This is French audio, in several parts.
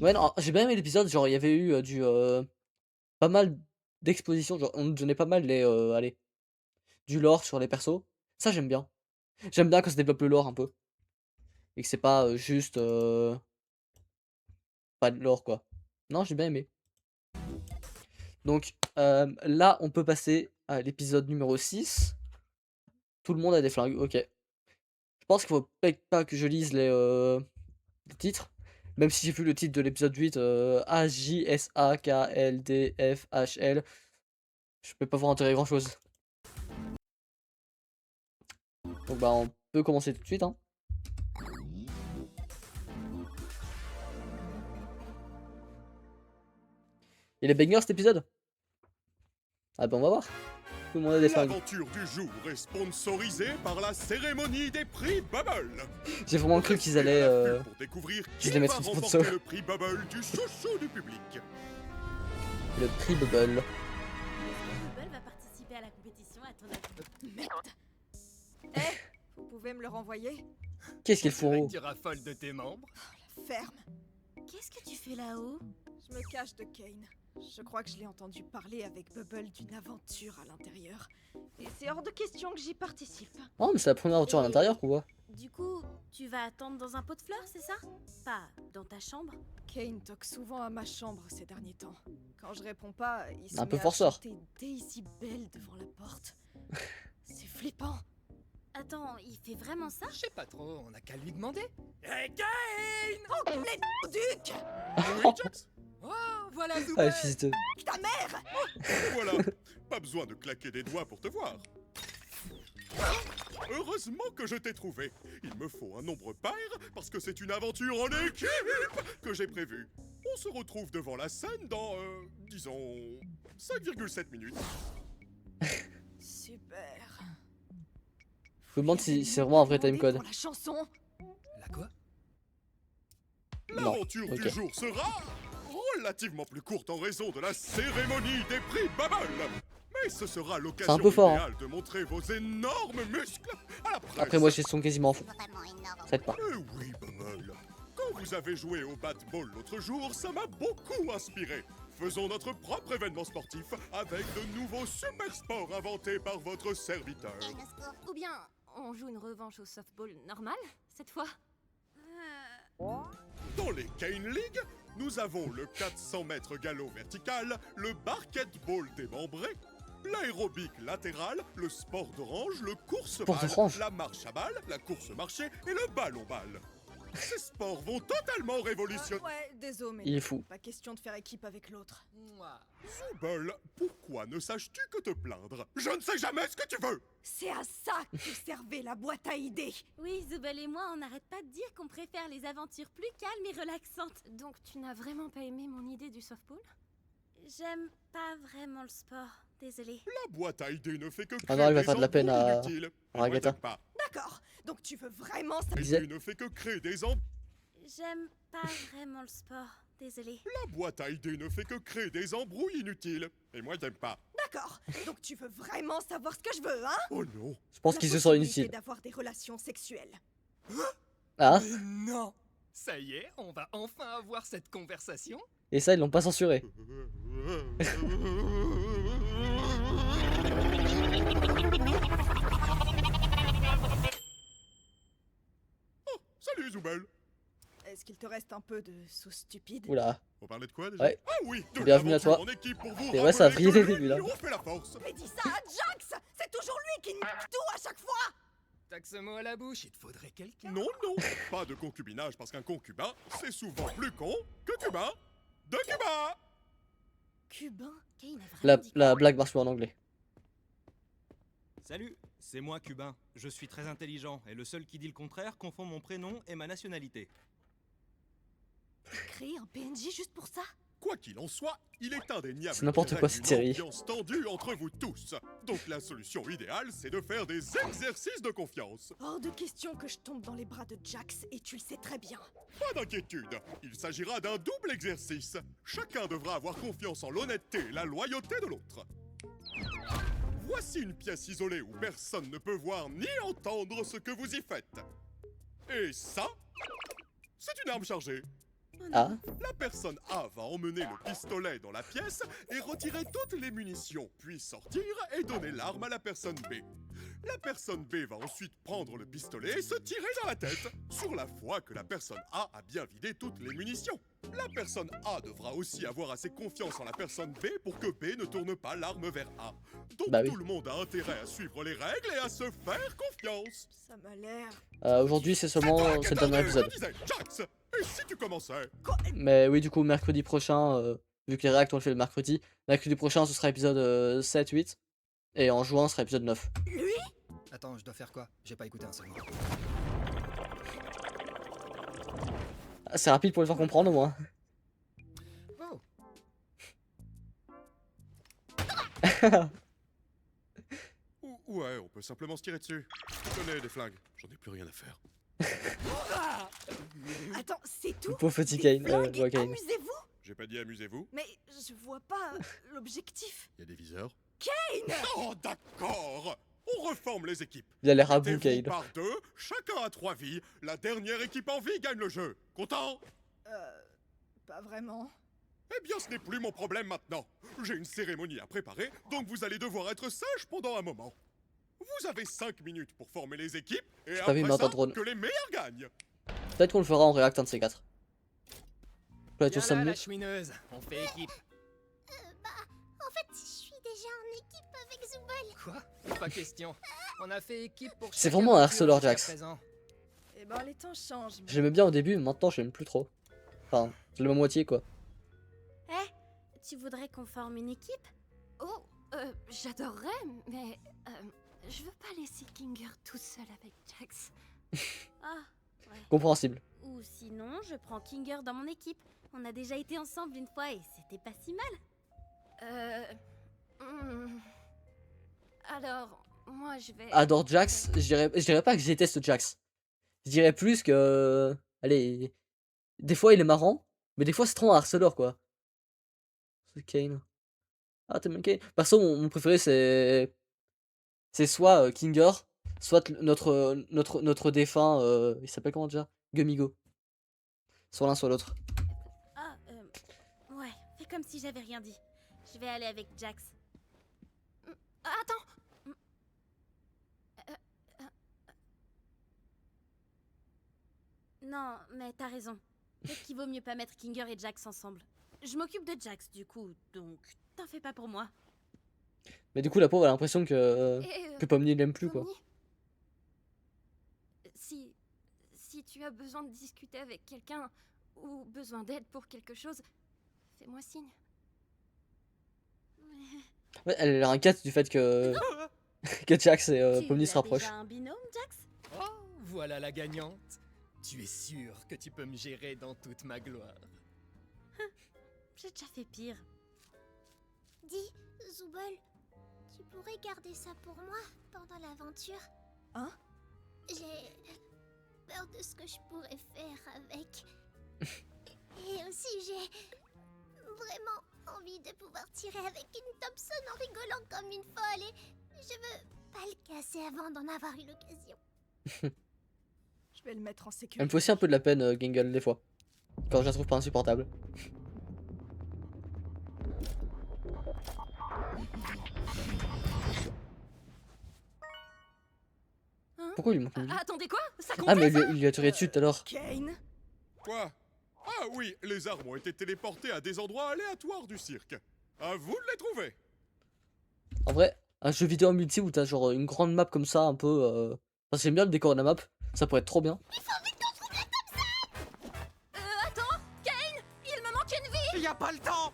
Ouais, non, j'ai bien aimé l'épisode, genre il y avait eu, pas mal d'expositions, genre on nous donnait pas mal allez, du lore sur les persos. Ça j'aime bien. J'aime bien quand ça développe le lore un peu et que c'est pas, juste, pas de lore quoi. Non, j'ai bien aimé. Donc, là on peut passer à l'épisode numéro 6. Tout le monde a des flingues, OK. Je pense qu'il faut peut-être pas que je lise les titres, même si j'ai vu le titre de l'épisode 8, AJSAKLDFHL, je peux pas voir intérêt grand chose. Donc bah on peut commencer tout de suite, hein. Il est banger cet épisode? Ah bah on va voir. Tout le monde a des flingues. L'aventure du jour est sponsorisée par la cérémonie des prix Bubble. J'ai vraiment cru qu'ils allaient Pour découvrir qu'ils qui allaient va mettre une remporter sponsor. le prix Bubble du chouchou du public. Le prix Bubble. Bubble va participer à la compétition à ton avis. Merde. Vous pouvez me le renvoyer? Qu'est-ce qu'il On dirait faut? que tu raffoles de tes membres. Ferme. Qu'est-ce que tu fais là-haut? Je me cache de Kane. Je crois que je l'ai entendu parler avec Bubble d'une aventure à l'intérieur. Et c'est hors de question que j'y participe. Oh mais c'est la première aventure à l'intérieur qu'on voit. Du coup, tu vas attendre dans un pot de fleurs, c'est ça? Pas dans ta chambre? Kane toque souvent à ma chambre ces derniers temps. Quand je réponds pas, il se Un peu met à forceur. chanter Daisy Bell devant la porte. C'est flippant. Attends, il fait vraiment ça? Je sais pas trop, on a qu'à lui demander. Hey Kane! Enculé de duc! Oui, Jax, Oh, voilà Ah Zuber. fils de... Ta mère! voilà. Pas besoin de claquer des doigts pour te voir. Heureusement que je t'ai trouvé. Il me faut un nombre pair parce que c'est une aventure en équipe que j'ai prévue. On se retrouve devant la scène dans, disons, 5,7 minutes. Super. Je me demande si c'est vraiment un vrai timecode. Pour la chanson. La quoi? Non. L'aventure Ok. du jour sera relativement plus courte en raison de la cérémonie des prix Bubble. Mais ce sera l'occasion peu fort, hein. idéale de montrer vos énormes muscles à la presse. Après moi j'ai son quasiment fou. Ça aide pas. Eh oui, Bubble. Quand vous avez joué au bat-ball l'autre jour, ça m'a beaucoup inspiré. Faisons notre propre événement sportif avec de nouveaux super sports inventés par votre serviteur. Ou bien, on joue une revanche au softball normal, cette fois? Dans les Cane League, nous avons le 400 mètres galop vertical, le basketball démembré, l'aérobic latéral, le sport d'orange, le Sport course-balle, d'orange. la marche à balle, la course marché et le ballon-balle. Ces sports vont totalement révolutionner. Ouais, désolé, mais Il est fou. pas question de faire équipe avec l'autre. Mouah. Zubel, pourquoi ne saches-tu que te plaindre? Je ne sais jamais ce que tu veux! C'est à ça que servait la boîte à idées. Oui, Zubel et moi, on n'arrête pas de dire qu'on préfère les aventures plus calmes et relaxantes. Donc tu n'as vraiment pas aimé mon idée du softball? J'aime pas vraiment le sport, désolée. La boîte à idées ne fait que créer Ah non, il va des faire de la peine embrouilles à inutiles. à Et moi, Agatha. j'aime pas. D'accord, donc tu veux vraiment ça? Il disait- Idée ne fait que créer des embrouilles. J'aime pas vraiment le sport, désolée. La boîte à idées ne fait que créer des embrouilles inutiles. Et moi, j'aime pas. D'accord, donc tu veux vraiment savoir ce que je veux, hein? Oh non! Je pense La qu'il se sent possibilité inutile. d'avoir des relations sexuelles. Ah? Mais non. Ça y est, on va enfin avoir cette conversation. Et ça ils l'ont pas censuré. Salut, Zoubel! Est-ce qu'il te reste un peu de sauce stupide? Oula. On parlait de quoi déjà? Ouais. Ah oui, de Bienvenue à l'aventure toi. en équipe pour vous Et ouais, ça a rappeler brillé que dès le début, là. l'union fait la force. Mais dis ça à Jax! C'est toujours lui qui nique tout à chaque fois! T'as que ce mot à la bouche, il te faudrait quelqu'un. Non, non, pas de concubinage parce qu'un concubin, c'est souvent plus con que cubain de Cuba. Cubain? Kane a La, vraiment dit la blague marche pas en anglais. Salut, c'est moi Cubain. Je suis très intelligent et le seul qui dit le contraire confond mon prénom et ma nationalité. créer un PNJ juste pour ça? Quoi qu'il en soit, il est indéniable C'est n'importe qu'il quoi, règne cette série. une ambiance tendue entre vous tous. Donc la solution idéale, c'est de faire des exercices de confiance. Hors de question que je tombe dans les bras de Jax, et tu le sais très bien. Pas d'inquiétude, il s'agira d'un double exercice. Chacun devra avoir confiance en l'honnêteté et la loyauté de l'autre. Voici une pièce isolée où personne ne peut voir ni entendre ce que vous y faites. Et ça, c'est une arme chargée. Ah, La personne A va emmener le pistolet dans la pièce et retirer toutes les munitions, puis sortir et donner l'arme à la personne B. La personne B va ensuite prendre le pistolet et se tirer dans la tête, sur la foi que la personne A a bien vidé toutes les munitions. La personne A devra aussi avoir assez confiance en la personne B pour que B ne tourne pas l'arme vers A. Donc Bah oui. tout le monde a intérêt à suivre les règles et à se faire confiance. Ça m'a l'air... aujourd'hui c'est seulement c'est le dernier épisode. Je disais, Jax, et si tu commençais? Mais oui, du coup, mercredi prochain, vu que les réacts on le fait le mercredi prochain ce sera épisode 7-8. Et en juin ce sera épisode 9. Attends, je dois faire quoi? J'ai pas écouté un seul mot. Ah, c'est rapide pour le faire comprendre au moins. Oh, Ouais, on peut simplement se tirer dessus. Tenez des flingues, j'en ai plus rien à faire. Attends, c'est tout? Pauvre petit Des Kane. flingues et Ouais, Kane. amusez-vous? J'ai pas dit amusez-vous, Mais je vois pas l'objectif. il y a des viseurs. Kane! Oh d'accord. On reforme les équipes. Il a l'air à bout, Mettez-vous Kane. par deux, chacun a 3 vies. La dernière équipe en vie gagne le jeu. Content? Pas vraiment. Eh bien, ce n'est plus mon problème maintenant. J'ai une cérémonie à préparer, donc vous allez devoir être sage pendant un moment. Vous avez 5 minutes pour former les équipes, et pas vu après Martin ça, Drone. que les meilleurs gagnent. Peut-être qu'on le fera en réact un de ces quatre. Peut être viens ça là, mieux. la chouineuse. On fait équipe. En fait, je suis déjà en équipe avec Zubel. Quoi? Pas question. On a fait équipe pour C'est chaque vraiment un aventure harceleur, jusqu'à Jax. présent. Eh ben, les temps changent. mais- J'aimais bien au début, mais maintenant j'aime plus trop. Enfin, c'est la moitié quoi. Eh, tu voudrais qu'on forme une équipe? Oh, j'adorerais, mais je veux pas laisser Kinger tout seul avec Jax. Ah, Compréhensible. ou sinon, je prends Kinger dans mon équipe. On a déjà été ensemble une fois et c'était pas si mal. Alors, moi je vais... Adore Jax, je dirais pas que je déteste Jax. Je dirais plus que. Allez. Des fois il est marrant, mais des fois c'est trop un harceleur quoi. C'est Kane. Ah, t'aimes bien Kane? Perso, mon préféré c'est. C'est soit Kinger, soit notre défunt. Il s'appelle comment déjà? Gumigo. Soit l'un, soit l'autre. Ah, ouais, fais comme si j'avais rien dit. Je vais aller avec Jax. Attends. Non, mais t'as raison. Peut-être qu'il vaut mieux pas mettre Kinger et Jax ensemble. Je m'occupe de Jax du coup, donc t'en fais pas pour moi. Mais du coup, la pauvre a l'impression que. Et, Que Pomni l'aime plus quoi. Pomni, si tu as besoin de discuter avec quelqu'un ou besoin d'aide pour quelque chose, fais-moi signe. Ouais, elle inquiète du fait que. que Jax et Tu Pomni se as rapprochent. déjà un binôme, Jax? Oh, voilà la gagnante. Tu es sûr que tu peux me gérer dans toute ma gloire. J'ai déjà fait pire. Dis, Zubel, tu pourrais garder ça pour moi pendant l'aventure? Hein? J'ai peur de ce que je pourrais faire avec. Et aussi, j'ai vraiment envie de pouvoir tirer avec une Thompson en rigolant comme une folle et je veux pas le casser avant d'en avoir eu l'occasion. Je vais le mettre en sécurité. Elle me fait aussi un peu de la peine, Gingle, des fois. Quand je la trouve pas insupportable. Pourquoi il manque une vie? Attendez quoi? Ça Ah, mais comptait, il lui a tiré dessus tout à l'heure. Kane? Quoi? Ah oui, les armes ont été téléportées à des endroits aléatoires du cirque. À vous de les trouver. En vrai, un jeu vidéo en multi où t'as genre une grande map comme ça, un peu. Enfin, j'aime bien le décor de la map, ça pourrait être trop bien. Attends, Kane, il me manque une vie. Y a pas le temps!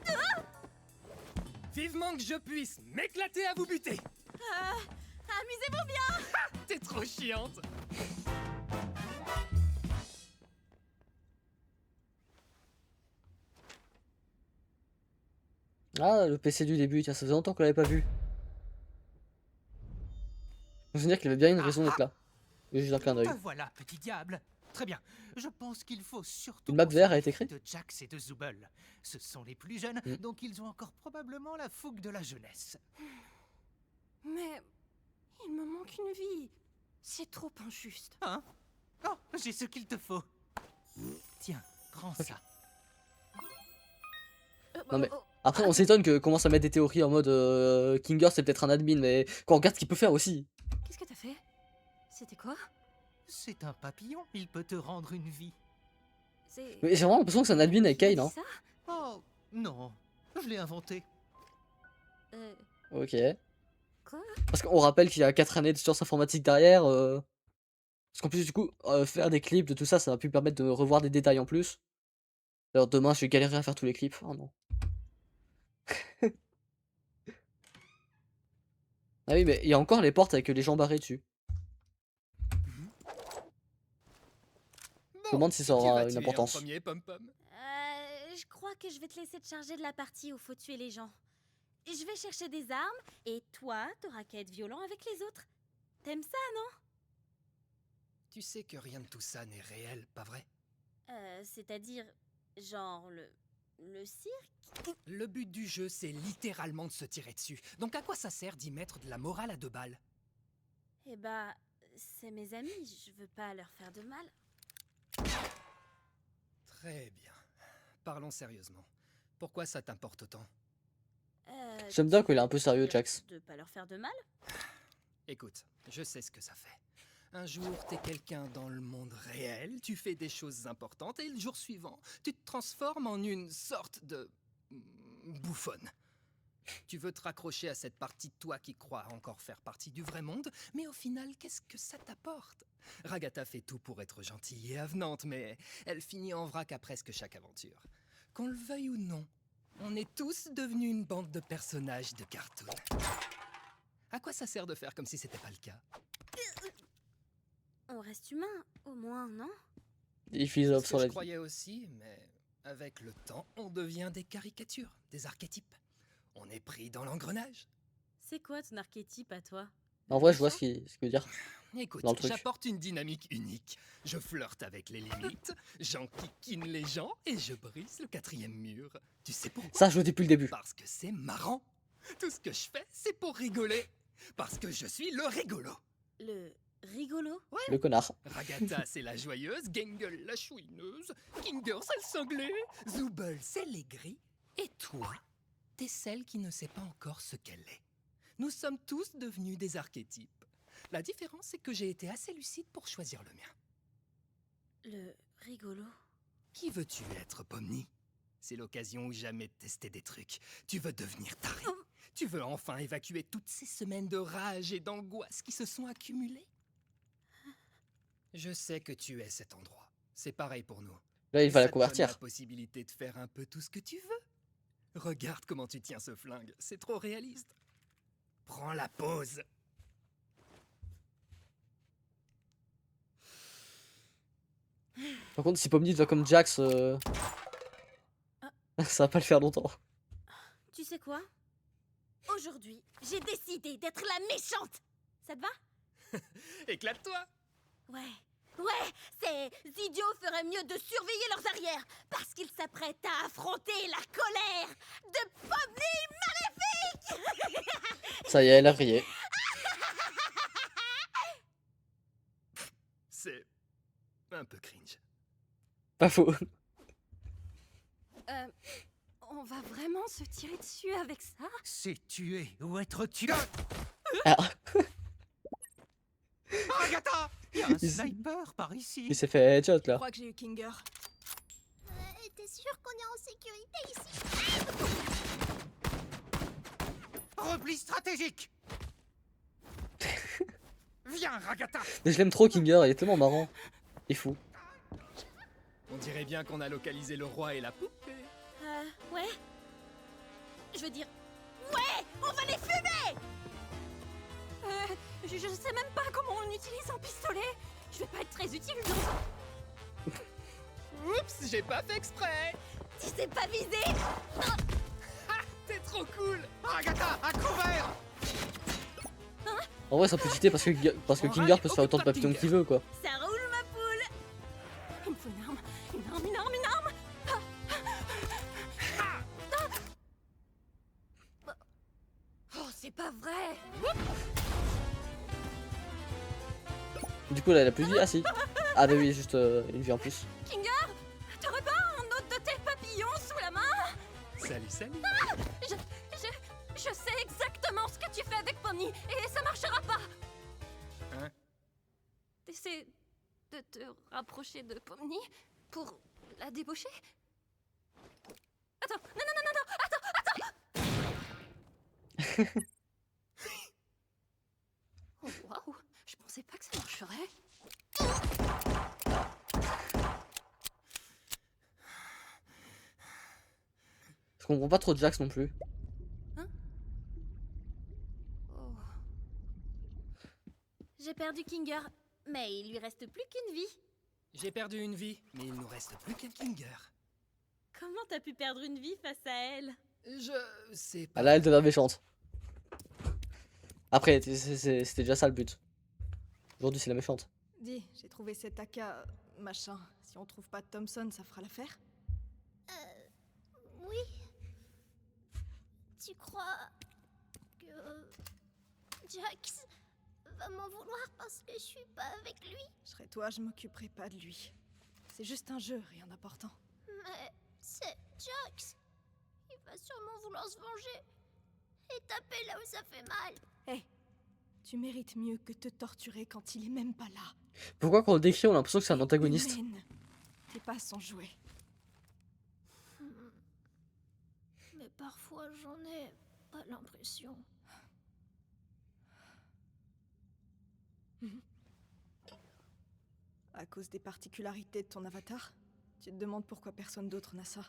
Vivement que je puisse m'éclater à vous buter. Amusez-vous bien! T'es trop chiante. Ah, le PC du début, tiens, ça faisait longtemps qu'on l'avait pas vu. Je veux dire qu'il avait bien une raison d'être là. Et juste un clin d'œil. Te voilà, petit diable. Très bien. Je pense qu'il faut surtout. Une map qu'on VR a été s'occupe créée de Jax et de Zubel. Ce sont les plus jeunes, donc ils ont encore probablement la fougue de la jeunesse. Mais il me manque une vie. C'est trop injuste. Hein? Oh, j'ai ce qu'il te faut. Tiens, prends ça. Non mais après on s'étonne que commence à mettre des théories en mode Kinger c'est peut-être un admin, mais quand on regarde ce qu'il peut faire aussi. Qu'est-ce que t'as fait? C'était quoi? C'est un papillon, il peut te rendre une vie. C'est... Mais j'ai vraiment l'impression que c'est un admin avec Qui a Kane, dit hein. ça? Oh, non, je l'ai inventé. Ok. Quoi? Parce qu'on rappelle qu'il y a 4 années de sciences informatiques derrière. Parce qu'en plus du coup, faire des clips de tout ça, ça va pu permettre de revoir des détails en plus. Alors demain je vais galérer à faire tous les clips. Oh non. Ah oui mais il y a encore les portes avec les gens barrés dessus. Je me demande si ça qui aura va une tuer en importance. premier, Pom-Pom? Je crois que je vais te laisser te charger de la partie où faut tuer les gens. Je vais chercher des armes, et toi, t'auras qu'à être violent avec les autres. T'aimes ça, non? Tu sais que rien de tout ça n'est réel, pas vrai? C'est-à-dire, genre, le cirque? Le but du jeu, c'est littéralement de se tirer dessus. Donc à quoi ça sert d'y mettre de la morale à 2 balles? Eh bah, c'est mes amis, je veux pas leur faire de mal. Très bien. Parlons sérieusement. Pourquoi ça t'importe autant? J'aime bien tu qu'il est un veux peu sérieux, dire Jax. De pas leur faire de mal? Écoute, je sais ce que ça fait. Un jour, t'es quelqu'un dans le monde réel, tu fais des choses importantes, et le jour suivant, tu te transformes en une sorte de... bouffonne. Tu veux te raccrocher à cette partie de toi qui croit encore faire partie du vrai monde, mais au final, qu'est-ce que ça t'apporte? Ragata fait tout pour être gentille et avenante, mais elle finit en vrac à presque chaque aventure. Qu'on le veuille ou non, on est tous devenus une bande de personnages de cartoon. À quoi ça sert de faire comme si c'était pas le cas? On reste humain, au moins, non? Il C'est philosophe ce sur que la je vie. croyais aussi, mais avec le temps, on devient des caricatures, des archétypes. On est pris dans l'engrenage. C'est quoi ton archétype à toi? En vrai je vois ce qu'il veut dire. Écoute, Dans le truc. j'apporte une dynamique unique. Je flirte avec les limites, j'enquiquine les gens et je brise le 4e mur. Tu sais pourquoi? Ça je le dis depuis le début. Parce que c'est marrant. Tout ce que je fais, c'est pour rigoler. Parce que je suis le rigolo. Le rigolo? Le connard. Ragata, c'est la joyeuse, Gengle, la chouineuse, Kinger, c'est le cinglé, Zooble, c'est l'aigri, et toi, t'es celle qui ne sait pas encore ce qu'elle est. Nous sommes tous devenus des archétypes. La différence, c'est que j'ai été assez lucide pour choisir le mien. Le rigolo? Qui veux-tu être, Pomni? C'est l'occasion ou jamais de tester des trucs. Tu veux devenir taré? Tu veux enfin évacuer toutes ces semaines de rage et d'angoisse qui se sont accumulées? Je sais que tu es cet endroit. C'est pareil pour nous. Là il va la Ça te donne convertir. la possibilité de faire un peu tout ce que tu veux. Regarde comment tu tiens ce flingue. C'est trop réaliste. Prends la pause. Par contre si Pomni va comme Jax, ça va pas le faire longtemps. Tu sais quoi? Aujourd'hui, j'ai décidé d'être la méchante! Ça te va? Éclate-toi. Ouais, ces idiots feraient mieux de surveiller leurs arrières, parce qu'ils s'apprêtent à affronter la colère de Pomni Maléfique! Ça y est, elle a brillé. C'est un peu cringe. Pas faux. On va vraiment se tirer dessus avec ça? C'est tuer ou être tué. Ah, Agatha, il y a un Il- sniper par ici. il s'est fait headshot Je là. crois que j'ai eu Kinger. T'es sûr qu'on est en sécurité ici? Repli stratégique. Viens, Ragata. Mais je l'aime trop Kinger, il est tellement marrant. Il est fou. On dirait bien qu'on a localisé le roi et la poupée. Ouais. Je veux dire, ouais, on va les fumer! Je sais même pas comment on utilise un pistolet. Je vais pas être très utile dans... Oups, j'ai pas fait exprès. Tu sais pas viser! T'es trop cool. Agatha, à couvert. En vrai ça peut cheater parce que Kinger peut se faire autant de papillons qu'il veut quoi. Ça roule, ma poule! Il me faut une arme. Une arme, une arme, une arme. Oh, c'est pas vrai. Du coup là elle a plus de vie. Ah si. Ah bah oui, juste une vie en plus. Kinger, t'aurais pas un autre de tes papillons sous la main? Salut, salut. Je sais exactement ce que tu fais avec Pomni et ça marchera pas. Hein? T'essaies de te rapprocher de Pomni pour la débaucher? Attends, non, non, non, non, non, attends, attends. Oh waouh, je pensais pas que ça marcherait. Je comprends pas trop Jax non plus. Oh. J'ai perdu Kinger, mais il lui reste plus qu'une vie. J'ai perdu une vie, mais il nous reste plus qu'un Kinger. Comment t'as pu perdre une vie face à elle? Je sais Ah pas. là, elle devient méchante. Après, c'était déjà ça le but. Aujourd'hui, c'est la méchante. Dis, j'ai trouvé cet AK machin. Si on trouve pas Thompson, ça fera l'affaire? Oui. Tu crois que Jax va m'en vouloir parce que je suis pas avec lui? Je serais toi, je m'occuperai pas de lui. C'est juste un jeu, rien d'important. Mais c'est Jax. Il va sûrement vouloir se venger et taper là où ça fait mal. Hé, tu mérites mieux que te torturer quand il est même pas là. Pourquoi quand on le décrit, on a l'impression que c'est un antagoniste? Humaine. T'es pas son jouet. Mais parfois j'en ai pas l'impression. À cause des particularités de ton avatar? Tu te demandes pourquoi personne d'autre n'a ça?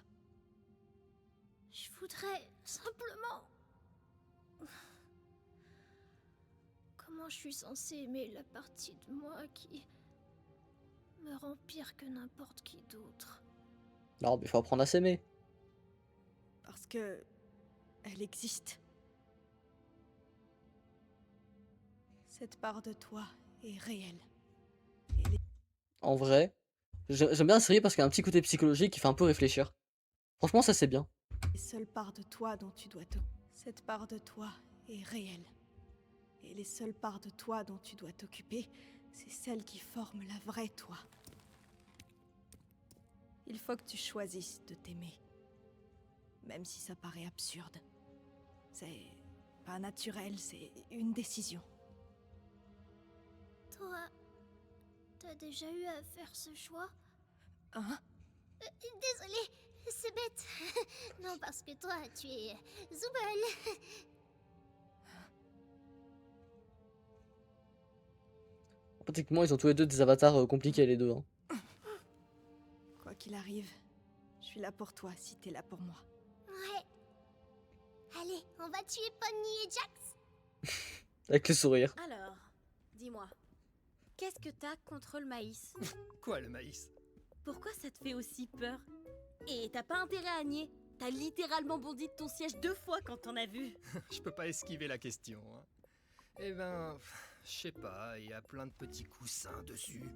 Je voudrais simplement... Comment je suis censée aimer la partie de moi qui me rend pire que n'importe qui d'autre? Non, mais il faut apprendre à s'aimer. Parce que... elle existe. Cette part de toi est réelle. En vrai, j'aime bien la série parce qu'il y a un petit côté psychologique qui fait un peu réfléchir. Franchement, ça c'est bien. Les seules parts de toi dont tu dois Cette part de toi est réelle. Et les seules parts de toi dont tu dois t'occuper, c'est celles qui forment la vraie toi. Il faut que tu choisisses de t'aimer. Même si ça paraît absurde. C'est pas naturel, c'est une décision. Toi, t'as déjà eu à faire ce choix? Hein? Désolée, c'est bête. Non, parce que toi, tu es Zooble. Pratiquement, ils ont tous les deux des avatars compliqués, les deux. Hein. Quoi qu'il arrive, je suis là pour toi si t'es là pour moi. Ouais. Allez, on va tuer Pomni et Jax. Avec le sourire. Alors, dis-moi, qu'est-ce que t'as contre le maïs? Quoi, le maïs? Pourquoi ça te fait aussi peur? Et t'as pas intérêt à nier. T'as littéralement bondi de ton siège 2 fois quand t'en as vu. Je peux pas esquiver la question. Hein. Eh ben, je sais pas, il y a plein de petits coussins dessus.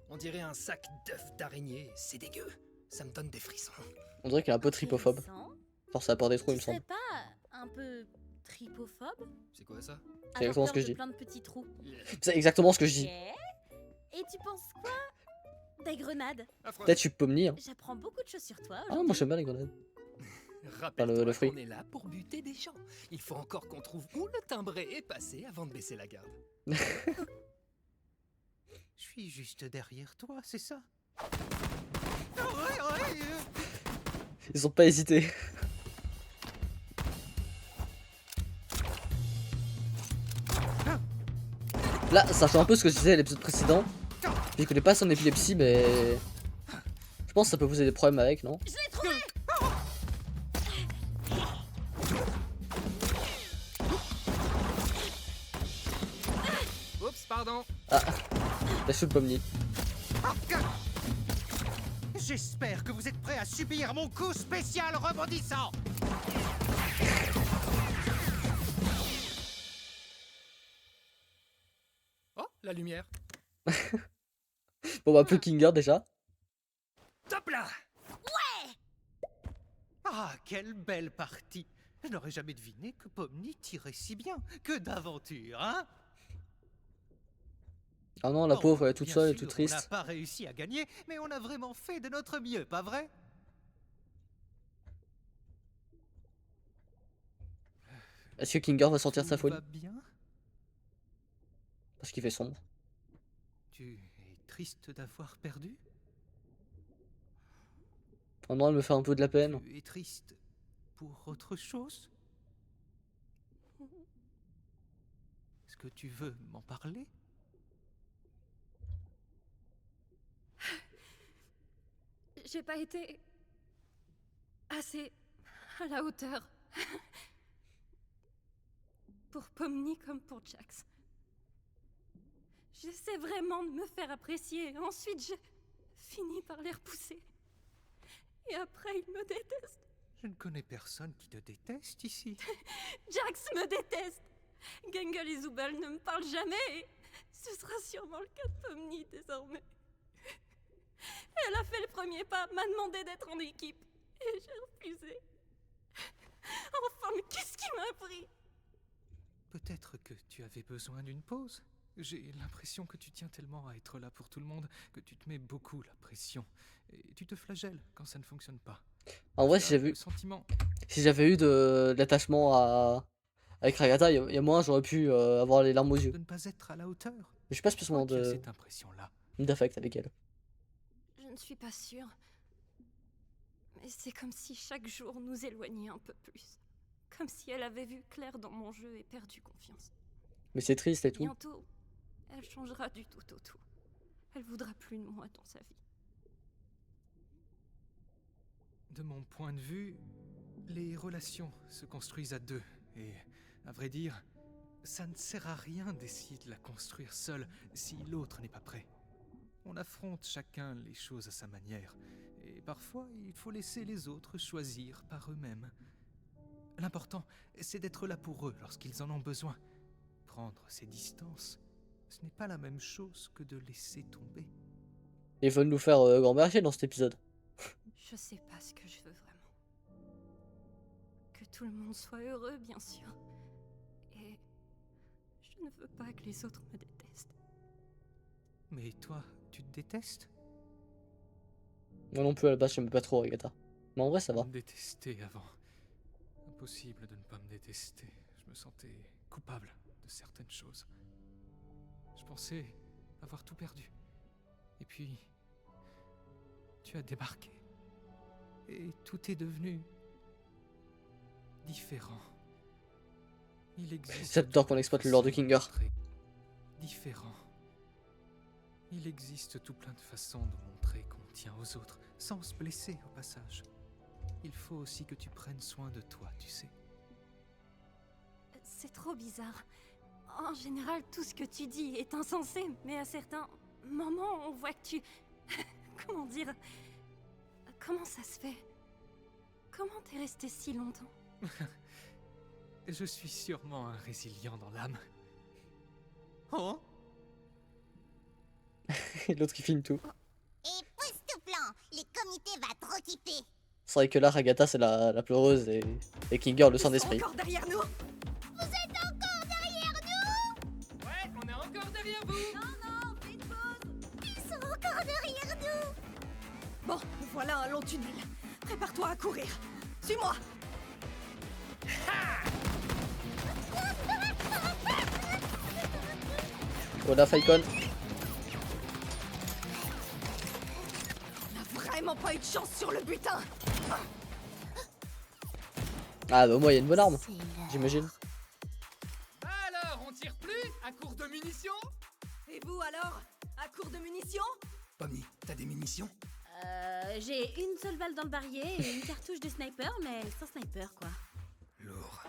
On dirait un sac d'œufs d'araignée, c'est dégueu. Ça me donne des frissons. On dirait qu'elle est un peu tripophobe. Intéressant. Force à part des trous, il Tu me serais semble. pas un peu tripophobe? C'est quoi ça? C'est exactement ce que je dis. Plein de petits trous. C'est exactement ce que je dis. Ok. Et tu penses quoi des grenades? Affreux. Peut-être je suis Pomni. Hein. J'apprends beaucoup de choses sur toi. Ah, moi j'aime bien les grenades. Rappelle-toi le fruit. qu'on est là pour buter des gens. Il faut encore qu'on trouve où le timbré est passé avant de baisser la garde. Je suis juste derrière toi, c'est ça? Ils ont pas hésité. Là, ça fait un peu ce que je disais à l'épisode précédent. Je connais pas son épilepsie, mais... Je pense que ça peut poser des problèmes avec, non? Je l'ai trouvé. Oups, pardon. Ah, la soupe Pomni. J'espère que vous êtes prêts à subir mon coup spécial rebondissant. Oh, la lumière. Bon bah, plus Kinger déjà. Top là! Ah, quelle belle partie. Je n'aurais jamais deviné que Pomni tirait si bien. Que d'aventure, hein? Ah non, la Oh, pauvre, elle est toute bien seule et sûr, toute triste. On n'a pas réussi à gagner, mais on a vraiment fait de notre mieux, pas vrai? Est-ce que Kinger va sortir de sa Tout folie? va bien? Parce qu'il fait sombre. Tu es triste d'avoir perdu? Oh non, elle me fait un peu de la peine. Tu es triste pour autre chose? Est-ce que tu veux m'en parler? J'ai pas été assez à la hauteur pour Pomni comme pour Jax. J'essaie vraiment de me faire apprécier. Ensuite, j'ai fini par les repousser. Et après, ils me détestent. Je ne connais personne qui te déteste ici. Jax me déteste. Gangle et Zubal ne me parlent jamais. Ce sera sûrement le cas de Pomni désormais. Elle a fait le premier pas, m'a demandé d'être en équipe. Et j'ai refusé. Enfin, mais qu'est-ce qui m'a pris? Peut-être que tu avais besoin d'une pause. J'ai l'impression que tu tiens tellement à être là pour tout le monde que tu te mets beaucoup la pression. Et tu te flagelles quand ça ne fonctionne pas. En vrai, Tu si as j'avais le eu, sentiment si j'avais eu de l'attachement avec Ragata, il y a moins, j'aurais pu avoir les larmes aux yeux. de ne pas être à la hauteur. Mais j'ai pas Toi spécialement qui as cette impression-là. d'affect avec elle. Je ne suis pas sûre. Mais c'est comme si chaque jour nous éloignait un peu plus. Comme si elle avait vu clair dans mon jeu et perdu confiance. Mais c'est triste et tout. Bientôt, elle changera du tout au tout. Elle voudra plus de moi dans sa vie. De mon point de vue, les relations se construisent à deux. Et, à vrai dire, ça ne sert à rien d'essayer de la construire seul si l'autre n'est pas prêt. On affronte chacun les choses à sa manière. Et parfois, il faut laisser les autres choisir par eux-mêmes. L'important, c'est d'être là pour eux lorsqu'ils en ont besoin. Prendre ses distances, ce n'est pas la même chose que de laisser tomber. Ils veulent nous faire gamberger dans cet épisode. Je sais pas ce que je veux vraiment. Que tout le monde soit heureux, bien sûr. Et je ne veux pas que les autres me détestent. Mais toi, tu te détestes? Moi non plus, à la base, j'aimais pas trop Ragata. Mais en vrai, ça va. Me détester avant. Impossible de ne pas me détester. Je me sentais coupable de certaines choses. Je pensais avoir tout perdu. Et puis, tu as débarqué. Et tout est devenu différent. Il existe J'adore qu'on exploite le lore de Kinger. différent. Il existe tout plein de façons de montrer qu'on tient aux autres, sans se blesser au passage. Il faut aussi que tu prennes soin de toi, tu sais. C'est trop bizarre. En général, tout ce que tu dis est insensé, mais à certains moments, on voit que tu... Comment dire? Comment ça se fait? Comment t'es resté si longtemps? Je suis sûrement un résilient dans l'âme. Oh? Et l'autre qui filme tout. Et pousse tout plan, les comités va trop kiffer. C'est vrai que là, Ragata, c'est la pleureuse et Kinger, le sang d'esprit. Encore derrière nous. Vous êtes encore derrière nous? Ouais, on est encore derrière vous. Non, fais une pause. Ils sont encore derrière nous. Bon, voilà un long tunnel. Prépare-toi à courir. Suis-moi. Voilà, Falcon. On n'a vraiment pas eu de chance sur le butin. Ah bah au moins, il y a une bonne arme, C'est l'heure. j'imagine. Alors, on tire plus à court de munitions? Et vous alors? À court de munitions? Pomni, t'as des munitions? J'ai une seule balle dans le barillet et une cartouche de sniper, mais sans sniper quoi. Lourd.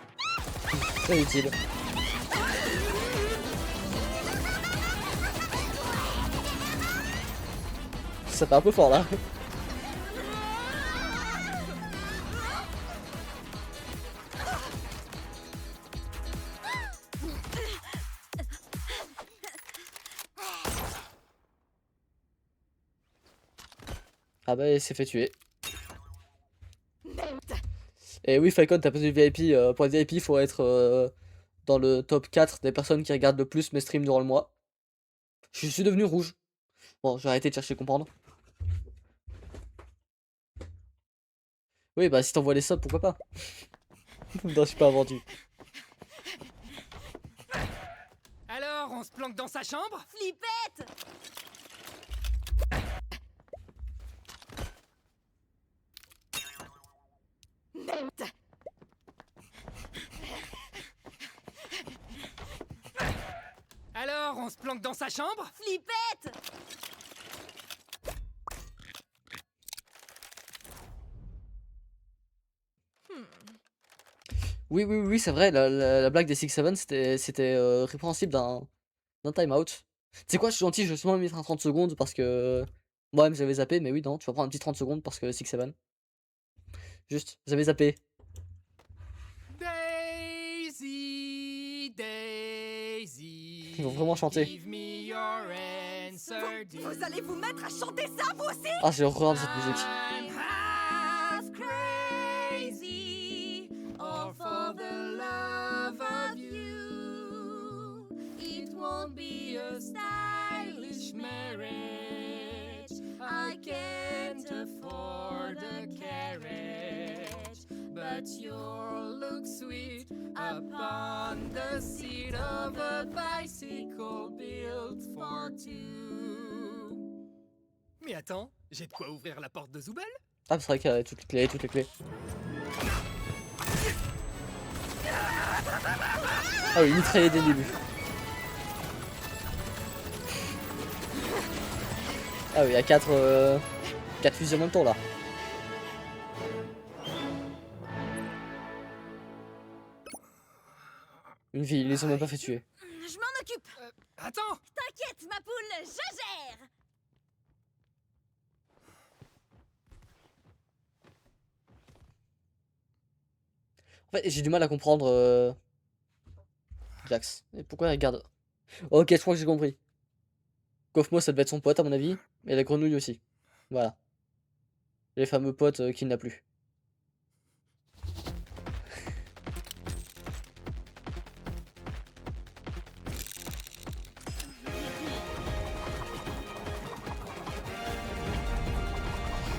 C'est utile. Ça fait un peu fort là. Ah bah il s'est fait tuer. Et oui Falcon, t'as pas de VIP. Pour être VIP, il faut être dans le top 4 des personnes qui regardent le plus mes streams durant le mois. Je suis devenu rouge. Bon, j'ai arrêté de chercher à comprendre. Oui, bah si t'envoies les subs, pourquoi pas? Non, je suis pas vendu. on se planque dans sa chambre? Flippette! Merde. Alors, on se planque dans sa chambre? Flippette! Oui, oui, oui, c'est vrai, la blague des 6-7, c'était répréhensible d'un time-out. Tu sais quoi, je suis gentil, je vais seulement mettre un 30 secondes parce que... Moi-même, j'avais zappé, mais oui, non, tu vas prendre un petit 30 secondes parce que 6-7. Juste, j'avais zappé. Daisy, Daisy. Ils vont vraiment chanter. Give me your answer, Vous allez vous mettre à chanter ça, vous aussi? Ah, j'ai horreur de cette musique. I'm half crazy, all for the love of you. It won't be a stylish marriage. I can't afford a carriage, but you'll look sweet upon the seat of a bicycle built for two. Mais attends, j'ai de quoi ouvrir la porte de Zoubel? Ah, c'est vrai qu'il y a toutes les clés. Ah oui, mitraillé dès le début. Ah oui, il y a 4 fusils en même temps là. Une vie, ils les ont même pas fait tuer. Je m'en occupe. Attends! T'inquiète, ma poule, je gère. En fait, j'ai du mal à comprendre Jax. Et pourquoi il regarde. Ok, je crois que j'ai compris. Kofmo, ça devait être son pote à mon avis. Et la grenouille aussi. Voilà. Les fameux potes qu'il n'a plus.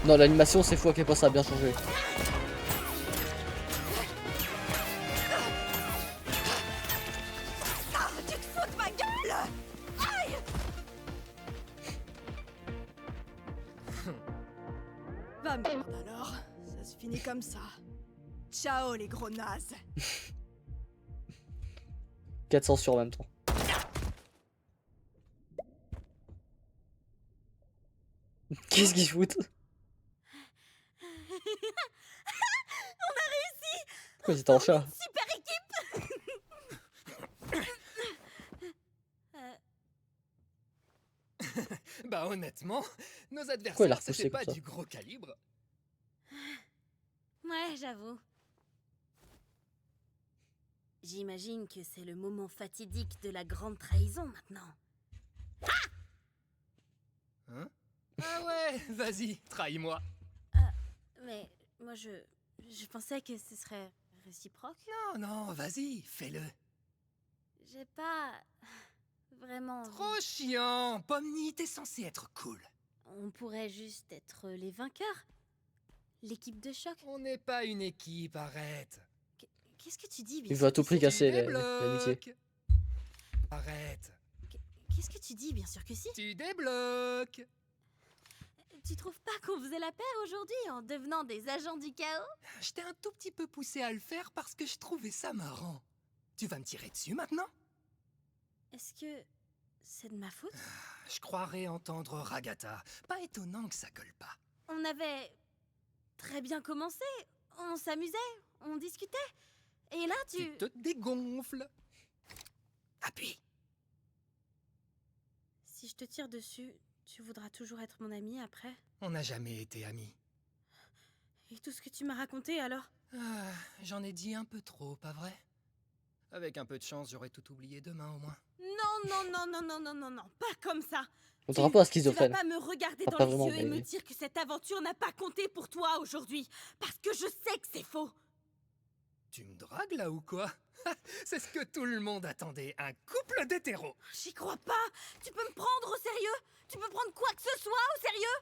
Non, l'animation, c'est fou à quel point ça a bien changé. Ah, tu te fous de ma gueule? Aïe! Bah merde alors, ça se finit comme ça. Ciao les gros nazes. 400 sur en même temps. Qu'est-ce qu'ils foutent? On a réussi! Pourquoi ils étaient en chat? Super équipe! Bah honnêtement, nos Pourquoi il a adversaires repoussé c'était comme pas ça? du gros calibre. Ouais, j'avoue. J'imagine que c'est le moment fatidique de la grande trahison maintenant. Hein? Ah ouais, vas-y, trahis-moi. Mais moi, je pensais que ce serait réciproque. Non, non, vas-y, fais-le. J'ai pas vraiment envie. Trop chiant, Pomni, t'es censé être cool. On pourrait juste être les vainqueurs. L'équipe de choc. On n'est pas une équipe, arrête. Qu'est-ce que tu dis, Il veut à tout prix casser Tu l'amitié. débloques. Arrête. Qu'est-ce que tu dis? Bien sûr que si. Tu débloques. Tu trouves pas qu'on faisait la paire aujourd'hui en devenant des agents du chaos? Je t'ai un tout petit peu poussé à le faire parce que je trouvais ça marrant. Tu vas me tirer dessus maintenant? Est-ce que c'est de ma faute? Je croirais entendre Ragata. Pas étonnant que ça colle pas. On avait très bien commencé. On s'amusait, on discutait. Et là, Tu te dégonfles. Appuie. Si je te tire dessus, tu voudras toujours être mon ami après? On n'a jamais été amis. Et tout ce que tu m'as raconté alors? Ah, j'en ai dit un peu trop, pas vrai? Avec un peu de chance, j'aurais tout oublié demain au moins. Non, pas comme ça. On te rappelle à schizophrène. Tu vas pas me regarder Ah, dans pas les vraiment, yeux et mais- me dire que cette aventure n'a pas compté pour toi aujourd'hui. Parce que je sais que c'est faux. Tu me dragues là ou quoi? C'est ce que tout le monde attendait, un couple d'hétéros. J'y crois pas. Tu peux me prendre au sérieux? Tu peux prendre quoi que ce soit au sérieux?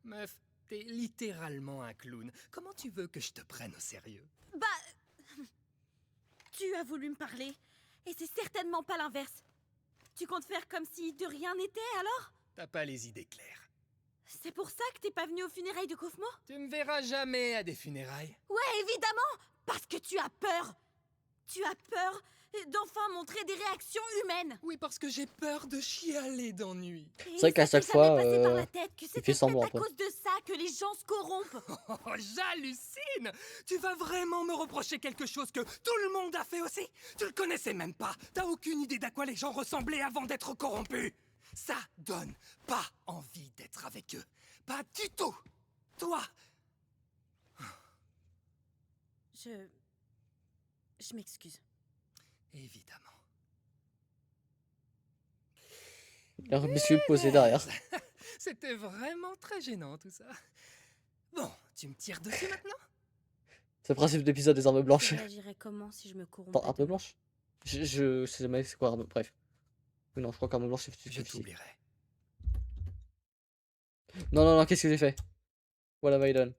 Meuf, t'es littéralement un clown. Comment tu veux que je te prenne au sérieux? Bah... Tu as voulu me parler. Et c'est certainement pas l'inverse. Tu comptes faire comme si de rien n'était alors? T'as pas les idées claires. C'est pour ça que t'es pas venu aux funérailles de Kaufmo? Tu me verras jamais à des funérailles. Ouais, évidemment! Parce que tu as peur! Tu as peur d'enfin montrer des réactions humaines! Oui, parce que j'ai peur de chialer d'ennui. Et C'est vrai qu'à ça chaque t'est fois, jamais passé par la tête que il c'était fait semblant peut-être un à peu. cause de ça que les gens se corrompent! Oh, j'hallucine! Tu vas vraiment me reprocher quelque chose que tout le monde a fait aussi? Tu le connaissais même pas. T'as aucune idée d'à quoi les gens ressemblaient avant d'être corrompus. Ça donne pas envie d'être avec eux. Pas du tout. Toi, Je m'excuse. évidemment. Il y a un Rubik's Cube posé derrière. C'était vraiment très gênant tout ça. Bon, tu me tires dessus maintenant? C'est le principe de l'épisode des armes blanches. Tu réagirais comment si je me corrompais? Attends, arme blanche? Je sais jamais c'est quoi arme. Bref. Oui, non, je crois qu'arme blanche c'est Je suffisant. t'oublierai. Non, non, non, qu'est-ce que j'ai fait? Voilà, Maiden.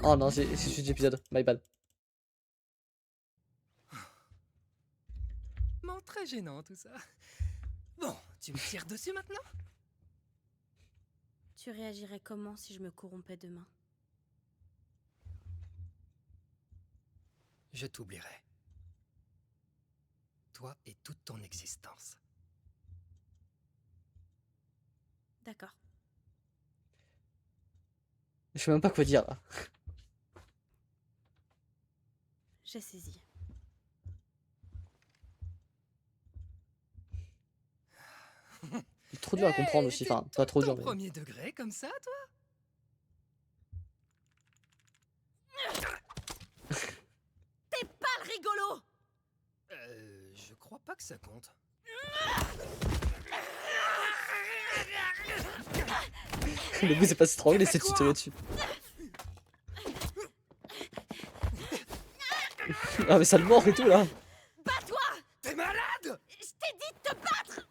Oh non, c'est suite d'épisode. My bad. Bon, très gênant tout ça. Bon, tu me tires dessus maintenant? Tu réagirais comment si je me corrompais demain? Je t'oublierai. Toi et toute ton existence. D'accord. Je sais même pas quoi dire là. J'ai saisi. C'est trop dur à comprendre aussi. T'es Enfin, pas trop tout dur, en mais. premier degré comme ça, toi? T'es pas le rigolo! Je crois pas que ça compte. Le but c'est pas si trop, il essaie de se tirer dessus. Ah, mais ça le mord et tout là. Bats-toi! T'es malade? Je t'ai dit de te battre!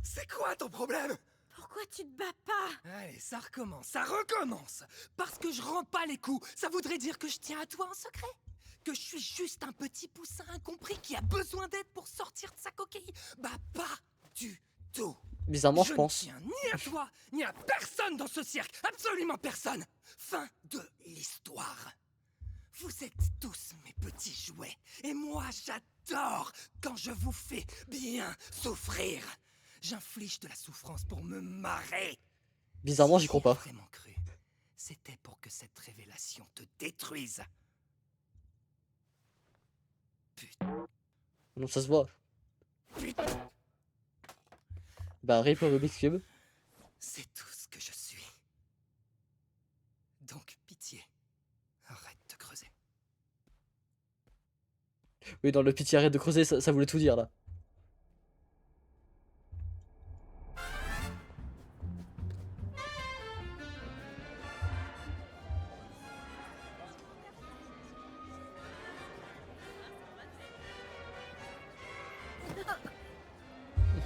C'est quoi ton problème? Pourquoi tu te bats pas? Allez, ça recommence, ça recommence. Parce que je rends pas les coups, ça voudrait dire que je tiens à toi en secret? Que je suis juste un petit poussin incompris qui a besoin d'aide pour sortir de sa coquille? Bah pas du tout. Bizarrement, je ne pense. tiens ni à toi, ni à personne dans ce cirque. Absolument personne. Fin de l'histoire. Vous êtes tous mes petits jouets. Et moi, j'adore quand je vous fais bien souffrir. J'inflige de la souffrance pour me marrer. Bizarrement, Si j'y crois j'y ai pas. vraiment cru, c'était pour que cette révélation te détruise. Putain. Non, ça se voit. Putain. Bah, rip le Rubik's Cube. C'est tout ce que je suis. Donc, pitié, arrête de creuser. Oui, dans le pitié, arrête de creuser, ça voulait tout dire là.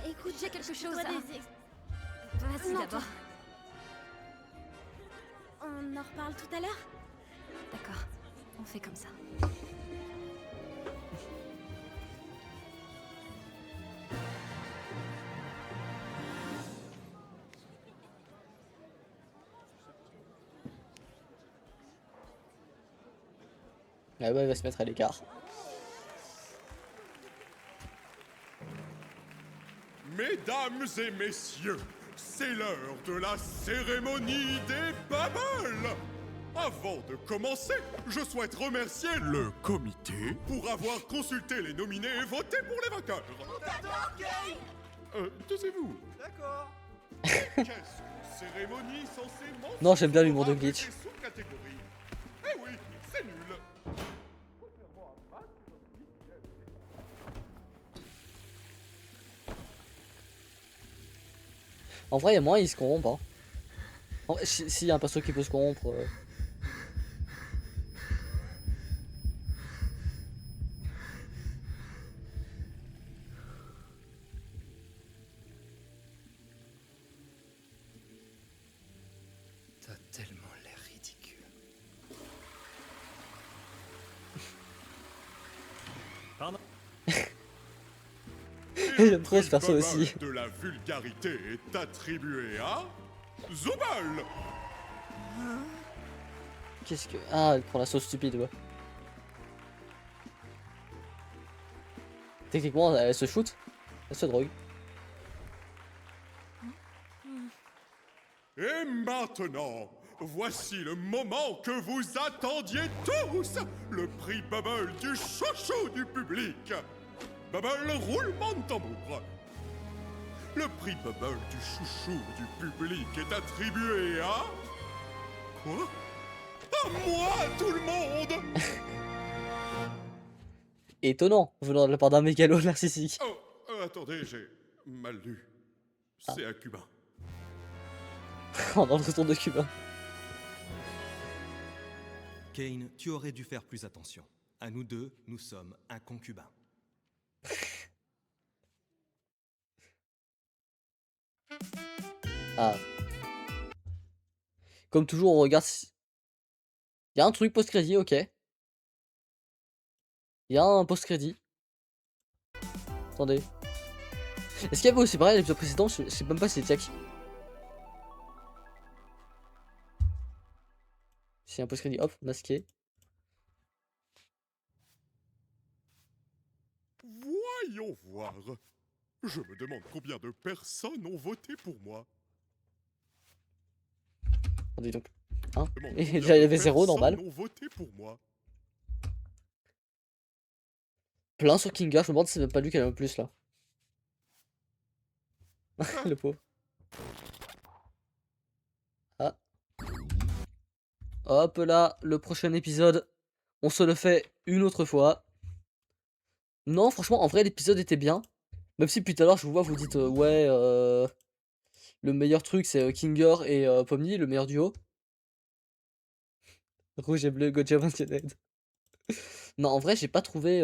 Écoute, j'ai quelque chose Toi, à... des Vas-y Non, d'abord. On en reparle tout à l'heure? D'accord, on fait comme ça. Ah ouais, il va se mettre à l'écart. Mesdames et messieurs, c'est l'heure de la cérémonie des Babbles. Avant de commencer, je souhaite remercier le comité pour avoir consulté les nominés et voté pour les vainqueurs. Taisez-vous. D'accord. Qu'est-ce qu'une cérémonie censée mentionner Non, j'aime bien l'humour de Glitch. des sous-catégories? Eh oui, c'est nul. En vrai, il y a moyen, il se corrompt. Hein. En vrai, s'il y a un perso qui peut se corrompre. T'as tellement l'air ridicule. J'aime trop ce prix perso Bubble aussi. de la vulgarité est attribué à Zubal. Qu'est-ce que... Ah, elle prend la sauce stupide, ouais. Techniquement, elle se shoot. Elle se drogue. Et maintenant, voici le moment que vous attendiez tous, le prix Bubble du chouchou du public. Bubble, roulement de tambour. Le prix Bubble du chouchou du public est attribué à... Quoi? À moi, tout le monde. Étonnant, venant de la part d'un mégalo narcissique. Oh, attendez, j'ai mal lu. C'est un cubain. Dans le retour de Cuba. Kane, tu aurais dû faire plus attention. À nous deux, nous sommes un concubin. Ah. Comme toujours, on regarde si... Il y a un truc post-crédit, ok. Il y a un post-crédit. Attendez. Est-ce qu'il y avait aussi pareil à l'épisode précédent? Je sais même pas si c'est Jack. C'est un post-crédit, hop, masqué. Voyons voir. Je me demande combien de personnes ont voté pour moi. Attendez donc. Hein? Je me demande Et combien déjà il y de avait 0, personnes normal. ont voté pour moi. Plein sur Kinga, je me demande si c'est même pas lui qui a le plus là. Le pauvre. Ah. Hop là, le prochain épisode, on se le fait une autre fois. Non, franchement, en vrai, l'épisode était bien. Même si depuis tout à l'heure, je vous vois, vous dites ouais, le meilleur truc c'est Kinger et Pomni, le meilleur duo. Rouge et bleu, Gotcha United. Non, en vrai, j'ai pas trouvé.